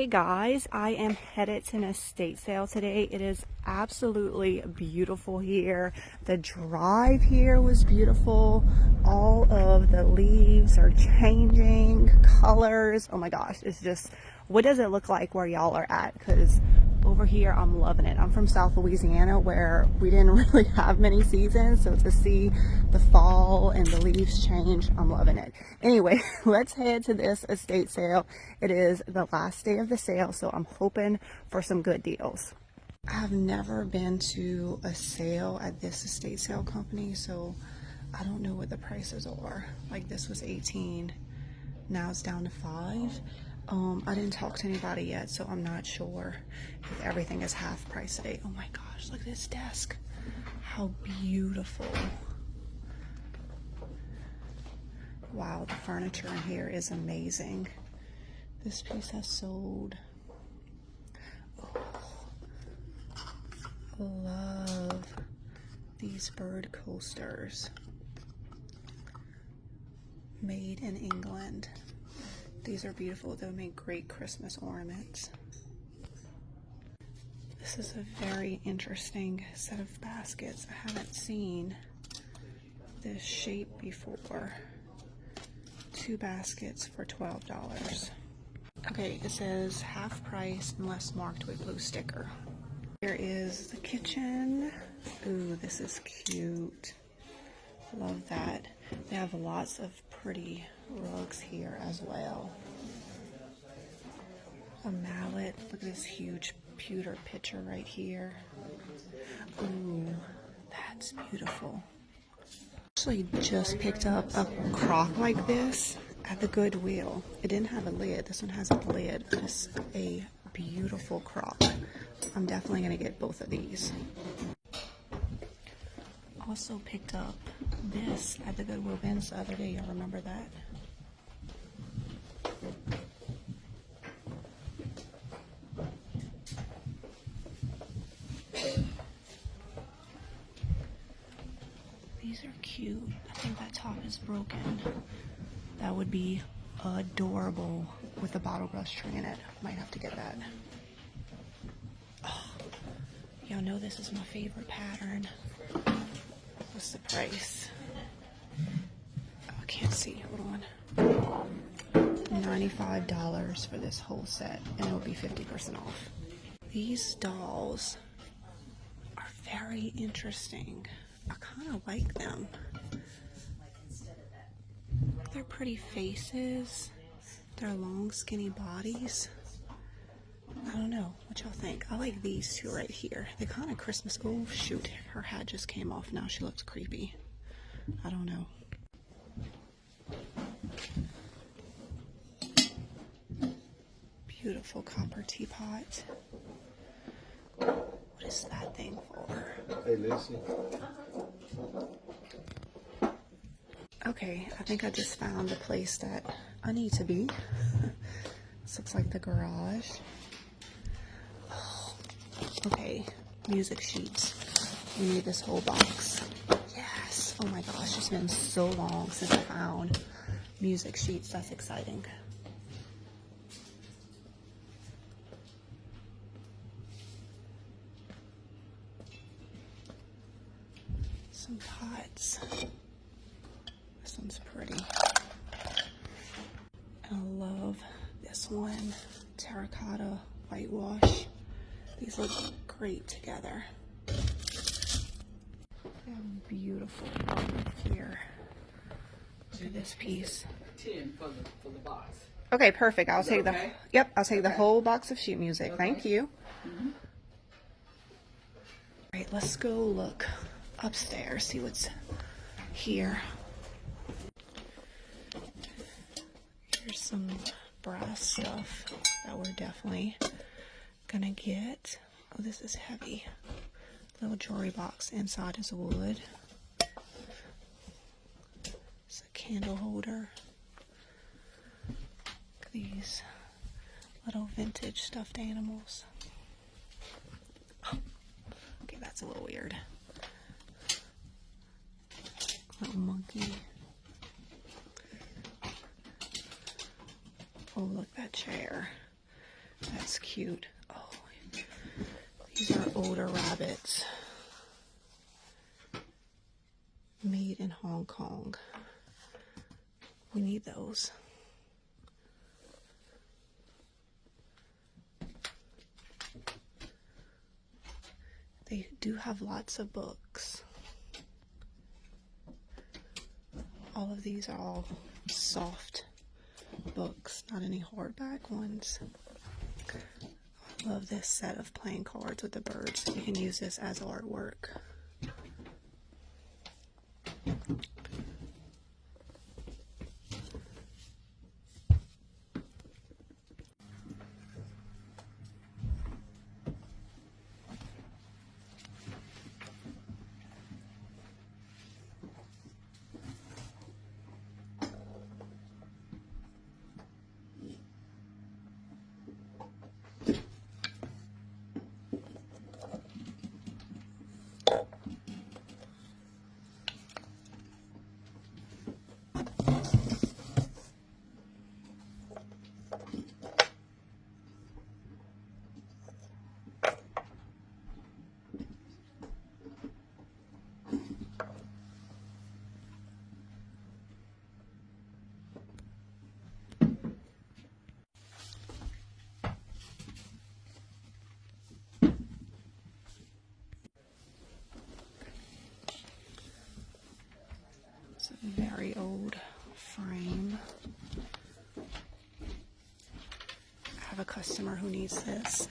Hey guys, I am headed to an estate sale today. It is absolutely beautiful here. The drive here was beautiful. All of the leaves are changing colors. Oh my gosh, it's just, what does it look like where y'all are at? Because over here, I'm loving it. I'm from South Louisiana where we didn't really have many seasons. So to see the fall and the leaves change, I'm loving it. Anyway, let's head to this estate sale. It is the last day of the sale, so I'm hoping for some good deals. I've never been to a sale at this estate sale company, so I don't know what the prices are. Like this was 18, now it's down to 5. I didn't talk to anybody yet, so I'm not sure if everything is half price today. Oh my gosh, look at this desk. How beautiful. Wow, the furniture in here is amazing. This piece has sold. Oh, love these bird coasters. Made in England. These are beautiful. They'll make great Christmas ornaments. This is a very interesting set of baskets. I haven't seen this shape before. 2 baskets for $12. Okay, it says half price unless marked with blue sticker. Here is the kitchen. Ooh, this is cute. Love that. They have lots of pretty rugs here as well. A mallet. Look at this huge pewter pitcher right here. Ooh, that's beautiful. Actually just picked up a crock like this at the Goodwill. It didn't have a lid. This one has a lid, but it's a beautiful crock. I'm definitely going to get both of these. Also picked up this at the Goodwill bins the other day. Y'all remember that? These are cute. I think that top is broken. That would be adorable with a bottle brush tree in it. Might have to get that. Oh, y'all know this is my favorite pattern. What's the price? Oh, I can't see. Hold on. $95 for this whole set, and it will be 50% off. These dolls are very interesting. I kind of like them. They're pretty faces. They're long, skinny bodies. I don't know. What y'all think? I like these two right here. They're kind of Christmas. Oh, shoot. Her hat just came off. Now she looks creepy. I don't know. Beautiful copper teapot. What is that thing for? Hey, Lucy. Okay, I think I just found the place that I need to be. This looks like the garage. Oh, okay, music sheets. We need this whole box. Yes. Oh my gosh, it's been so long since I found music sheets. That's exciting. Some pots. This one's pretty. I love this one. Terracotta whitewash. These look great together. They have beautiful wood here. Look at this piece. 10 for the box. Okay, perfect. I'll take the okay? Yep, I'll take the whole box of sheet music. Okay. Thank you. Mm-hmm. All right, let's go look upstairs, see what's here. Here's some brass stuff that we're definitely gonna get. Oh, this is heavy. Little jewelry box. Inside is wood. It's a candle holder. Look at these little vintage stuffed animals. Okay, that's a little weird. Little monkey. Oh, look, that chair. That that's cute. Oh, these are older rabbits. Made in Hong Kong. We need those. They do have lots of books. All of these are all soft books, not any hardback ones. I love this set of playing cards with the birds. You can use this as artwork. Very old frame. I have a customer who needs this.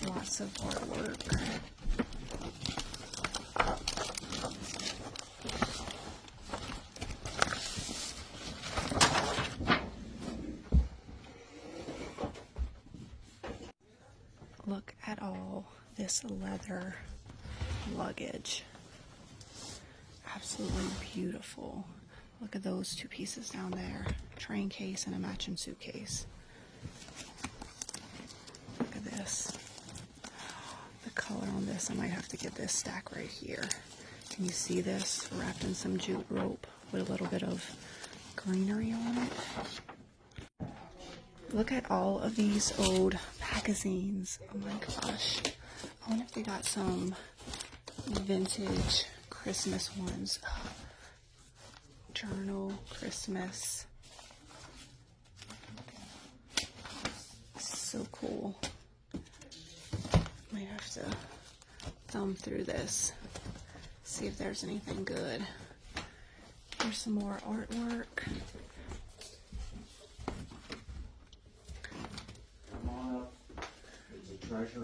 Lots of artwork. Look at all this leather luggage. Absolutely beautiful. Look at those two pieces down there. Train case and a matching suitcase. Look at this. The color on this, I might have to get this stack right here. Can you see this? Wrapped in some jute rope with a little bit of greenery on it. Look at all of these old magazines. Oh my gosh. I wonder if they got some vintage Christmas ones. Journal, Christmas. So cool. Might have to thumb through this. See if there's anything good. Here's some more artwork.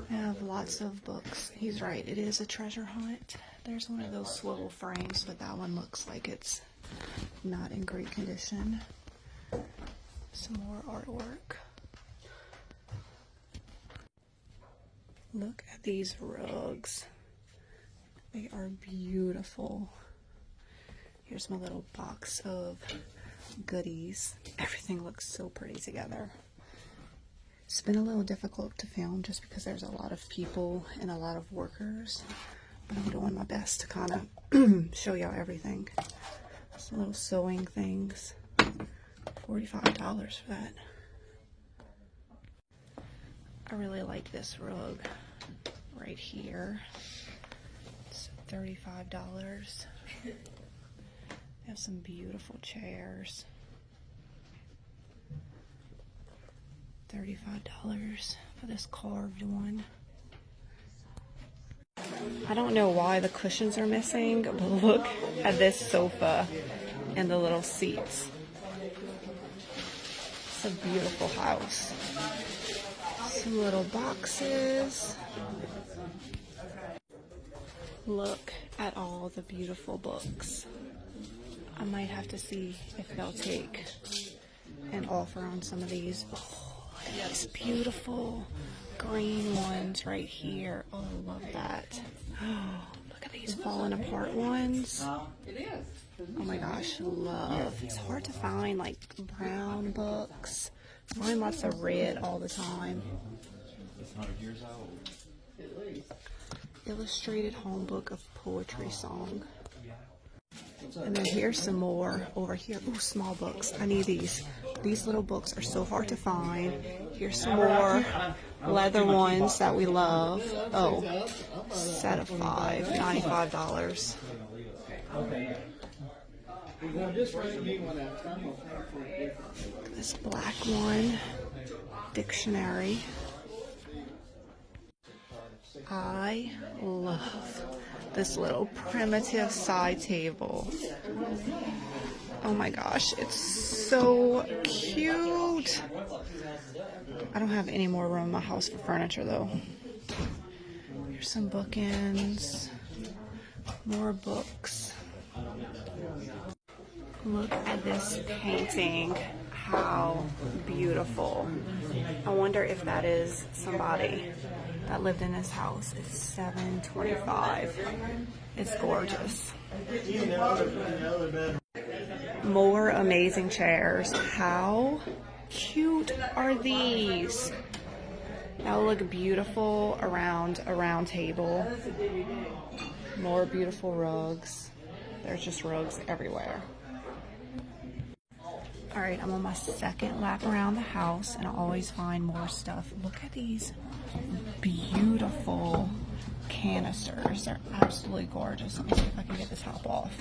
I have lots of books. He's right, it is a treasure hunt. There's one of those swivel frames, but that one looks like it's not in great condition. Some more artwork. Look at these rugs. They are beautiful. Here's my little box of goodies. Everything looks so pretty together. It's been a little difficult to film just because there's a lot of people and a lot of workers, but I'm doing my best to kind of show y'all everything. Some little sewing things. $45 for that. I really like this rug right here. It's $35. They have some beautiful chairs. $35 for this carved one. I don't know why the cushions are missing, but look at this sofa and the little seats. It's a beautiful house. Some little boxes. Look at all the beautiful books. I might have to see if they'll take an offer on some of these. Oh, look at these beautiful green ones right here. Oh, I love that. Oh, look at these falling apart ones. It is. Oh my gosh, love. It's hard to find like brown books. I find lots of red all the time. It's 100 years old. At least. illustrated home book of poetry song. And then here's some more over here. Ooh, small books. I need these. These little books are so hard to find. Here's some more leather ones that we love. Oh, set of 5, $95. This black one, dictionary. I love this little primitive side table. Oh my gosh, it's so cute. I don't have any more room in my house for furniture though. Here's some bookends, more books. Look at this painting. How beautiful. I wonder if that is somebody that lived in this house. It's $7.25. It's gorgeous. More amazing chairs. How cute are these? That will look beautiful around a round table. More beautiful rugs. There's just rugs everywhere. All right, I'm on my second lap around the house and I always find more stuff. Look at these beautiful canisters. They're absolutely gorgeous. Let me see if I can get the top off.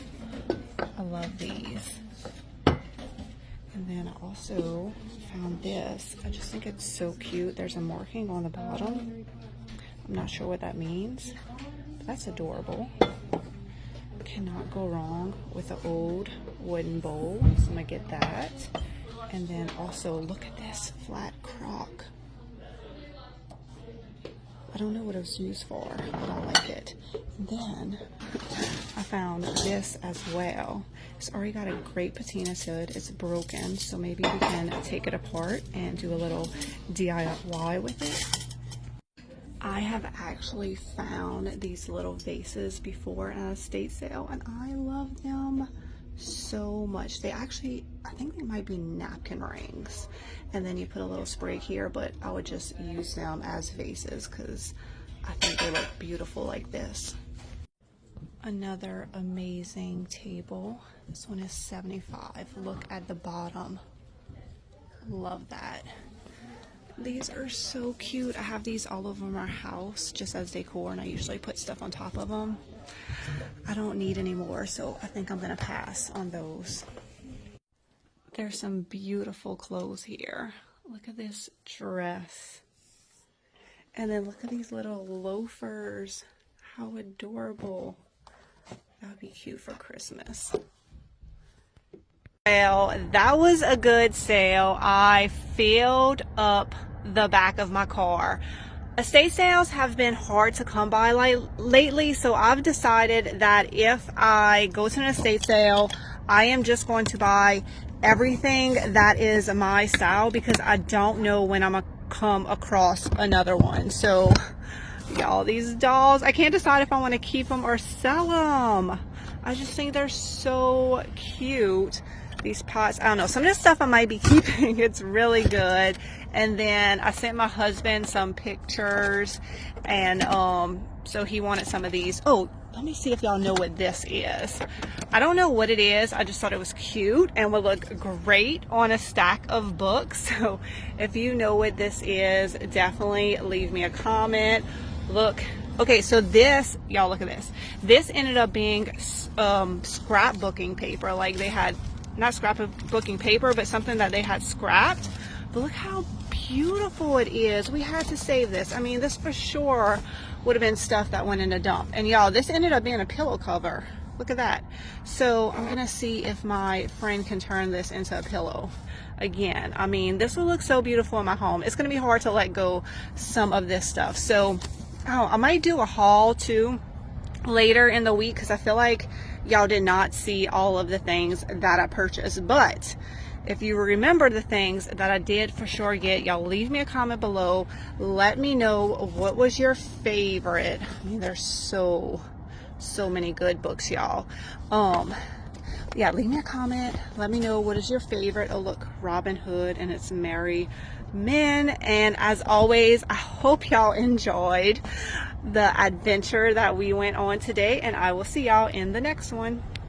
I love these. And then I also found this. I just think it's so cute. There's a marking on the bottom. I'm not sure what that means, but that's adorable. Cannot go wrong with an old wooden bowl, so I'm gonna get that. And then also look at this flat crock. I don't know what it was used for, but I like it. And then I found this as well. It's already got a great patina to it. It's broken, so maybe we can take it apart and do a little DIY with it. I have actually found these little vases before at an estate sale and I love them so much. They actually, I think they might be napkin rings. And then you put a little sprig here, but I would just use them as vases because I think they look beautiful like this. Another amazing table. This one is $75. Look at the bottom. Love that. These are so cute. I have these all over my house just as decor and I usually put stuff on top of them. I don't need any more, so I think I'm gonna pass on those. There's some beautiful clothes here. Look at this dress. And then look at these little loafers. How adorable. That would be cute for Christmas. Well, that was a good sale. I filled up the back of my car. Estate sales have been hard to come by lately, so I've decided that if I go to an estate sale, I am just going to buy everything that is my style because I don't know when I'm gonna come across another one. So, y'all, these dolls, I can't decide if I want to keep them or sell them. I just think they're so cute. These pots, I don't know, some of this stuff I might be keeping. It's really good. And then I sent my husband some pictures and so he wanted some of these. Oh, let me see if y'all know what this is. I don't know what it is. I just thought it was cute and would look great on a stack of books. So if you know what this is, definitely leave me a comment. Look, okay, so this, y'all, look at this. This ended up being scrapbooking paper. Like they had, not scrapbooking paper, but something that they had scrapped. But look how beautiful it is. We had to save this. I mean, this for sure would have been stuff that went in a dump. And y'all, this ended up being a pillow cover. Look at that. So I'm gonna see if my friend can turn this into a pillow again. I mean, this will look so beautiful in my home. It's gonna be hard to let go some of this stuff. So I might do a haul too later in the week because I feel like y'all did not see all of the things that I purchased. But if you remember the things that I did for sure get, y'all leave me a comment below. Let me know what was your favorite. I mean, there's so many good books, y'all. Yeah, leave me a comment. Let me know what is your favorite. Oh, look, Robin Hood and it's Mary men. And as always, I hope y'all enjoyed the adventure that we went on today, and I will see y'all in the next one.